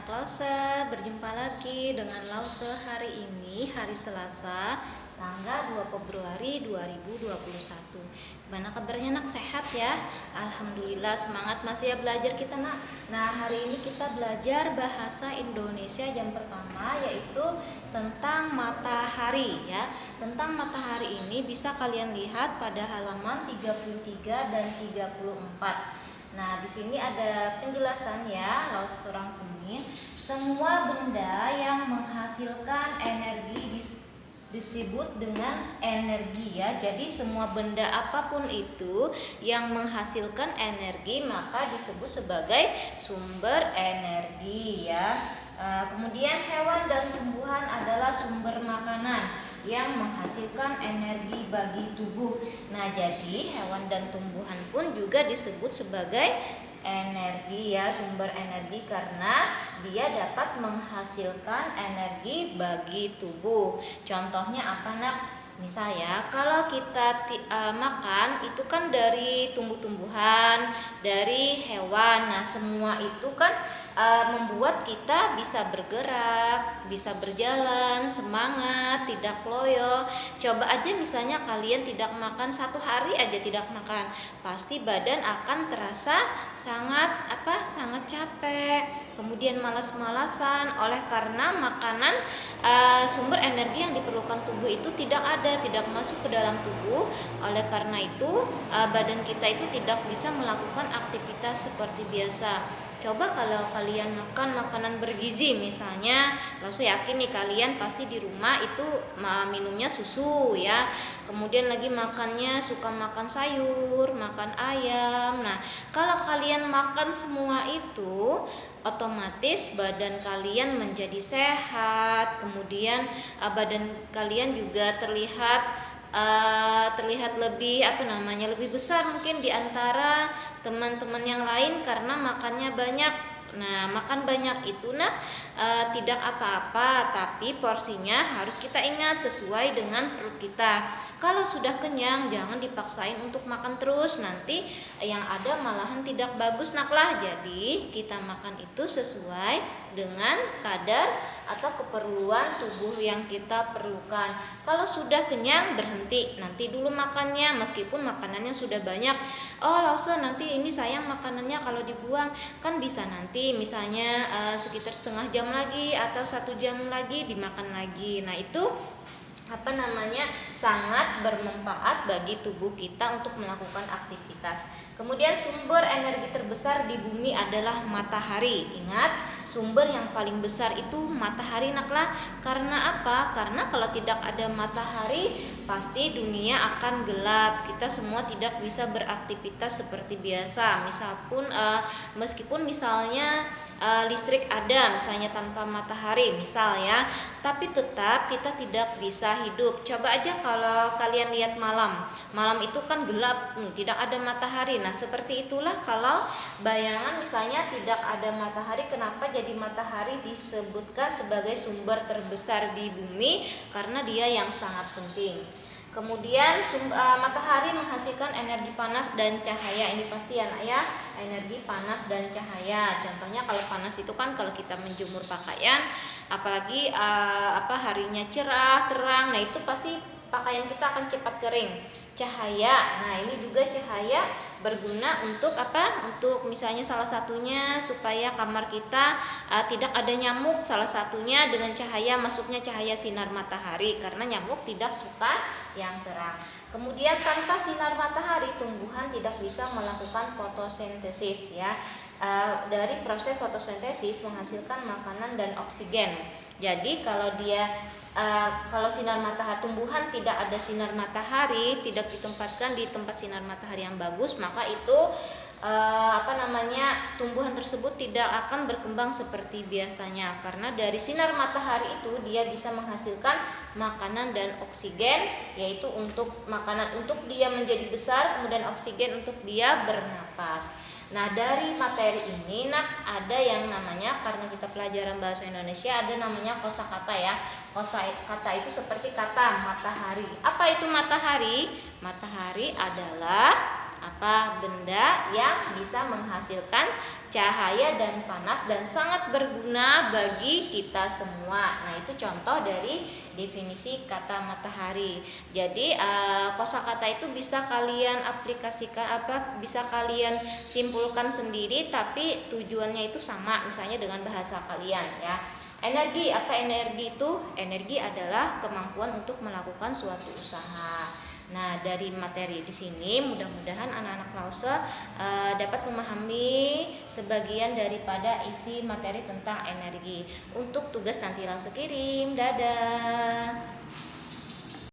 anak Lause, berjumpa lagi dengan Lause hari ini, hari Selasa, tanggal 2 Februari 2021. Gimana kabarnya nak? Sehat ya? Alhamdulillah, semangat masih ya belajar kita nak. Nah, hari ini kita belajar bahasa Indonesia jam pertama, yaitu tentang matahari ya. Tentang matahari ini bisa kalian lihat pada halaman 33 dan 34. Nah, di sini ada penjelasan ya, Lause seorang kuning. Semua benda yang menghasilkan energi disebut dengan energi ya. Jadi semua benda apapun itu yang menghasilkan energi maka disebut sebagai sumber energi ya. Kemudian hewan dan tumbuhan adalah sumber makanan yang menghasilkan energi bagi tubuh. Nah, jadi hewan dan tumbuhan pun juga disebut sebagai energi ya, sumber energi karena dia dapat menghasilkan energi bagi tubuh. Contohnya apa nak? Misalnya kalau kita makan itu kan dari tumbuh-tumbuhan, dari hewan. Nah, semua itu kan membuat kita bisa bergerak, bisa berjalan, semangat, tidak loyo. Coba aja misalnya kalian tidak makan 1 hari aja tidak makan, pasti badan akan terasa sangat capek, kemudian malas-malasan oleh karena makanan sumber energi yang diperlukan tubuh itu tidak masuk ke dalam tubuh. Oleh karena itu badan kita itu tidak bisa melakukan aktivitas seperti biasa. Coba kalau kalian makan makanan bergizi misalnya, langsung yakin nih kalian pasti di rumah itu minumnya susu ya. Kemudian lagi makannya suka makan sayur, makan ayam. Nah, kalau kalian makan semua itu otomatis badan kalian menjadi sehat. Kemudian badan kalian juga terlihat lebih lebih besar mungkin di antara teman-teman yang lain karena makannya banyak. Nah, makan banyak itu tidak apa-apa, tapi porsinya harus kita ingat sesuai dengan perut kita. Kalau sudah kenyang jangan dipaksain untuk makan terus, nanti yang ada malahan tidak bagus naklah. Jadi kita makan itu sesuai dengan kadar atau keperluan tubuh yang kita perlukan. Kalau sudah kenyang berhenti, nanti dulu makannya meskipun makanannya sudah banyak. Oh Lause, nanti ini sayang makanannya kalau dibuang, kan bisa nanti misalnya sekitar setengah jam lagi atau 1 jam lagi dimakan lagi. Nah, itu sangat bermanfaat bagi tubuh kita untuk melakukan aktivitas. Kemudian sumber energi terbesar di bumi adalah matahari. Ingat, sumber yang paling besar itu matahari naklah. Karena apa? Karena kalau tidak ada matahari pasti dunia akan gelap. Kita semua tidak bisa beraktivitas seperti biasa. Meskipun misalnya listrik ada misalnya tanpa matahari misal ya, tapi tetap kita tidak bisa hidup. Coba aja kalau kalian lihat malam itu kan gelap, tidak ada matahari. Nah, seperti itulah kalau bayangan misalnya tidak ada matahari. Kenapa jadi matahari disebutkan sebagai sumber terbesar di bumi? Karena dia yang sangat penting. Kemudian matahari menghasilkan energi panas dan cahaya. Ini pasti ya nak ya, energi panas dan cahaya. Contohnya kalau panas itu kan kalau kita menjemur pakaian, apalagi harinya cerah, terang, nah itu pasti pakaian kita akan cepat kering. Cahaya, nah ini juga cahaya berguna untuk Untuk misalnya salah satunya supaya kamar kita tidak ada nyamuk. Salah satunya dengan masuknya cahaya sinar matahari karena nyamuk tidak suka yang terang. Kemudian tanpa sinar matahari tumbuhan tidak bisa melakukan fotosintesis ya. Dari proses fotosintesis menghasilkan makanan dan oksigen. Jadi kalau sinar matahari, tumbuhan tidak ada sinar matahari, tidak ditempatkan di tempat sinar matahari yang bagus, maka itu tumbuhan tersebut tidak akan berkembang seperti biasanya. Karena dari sinar matahari itu dia bisa menghasilkan makanan dan oksigen, yaitu untuk makanan untuk dia menjadi besar, kemudian oksigen untuk dia bernapas. Nah, dari materi ini ada yang namanya, karena kita pelajaran bahasa Indonesia, ada namanya kosakata ya. Kosakata itu seperti kata matahari. Apa itu matahari? Matahari adalah benda yang bisa menghasilkan cahaya dan panas dan sangat berguna bagi kita semua. Nah, itu contoh dari definisi kata matahari. Jadi kosakata itu bisa kalian aplikasikan bisa kalian simpulkan sendiri, tapi tujuannya itu sama, misalnya dengan bahasa kalian ya. Energi, apa energi itu? Energi adalah kemampuan untuk melakukan suatu usaha. Nah, dari materi di sini mudah-mudahan anak-anak Lause dapat memahami sebagian daripada isi materi tentang energi. Untuk tugas nanti Lause kirim. Dadah.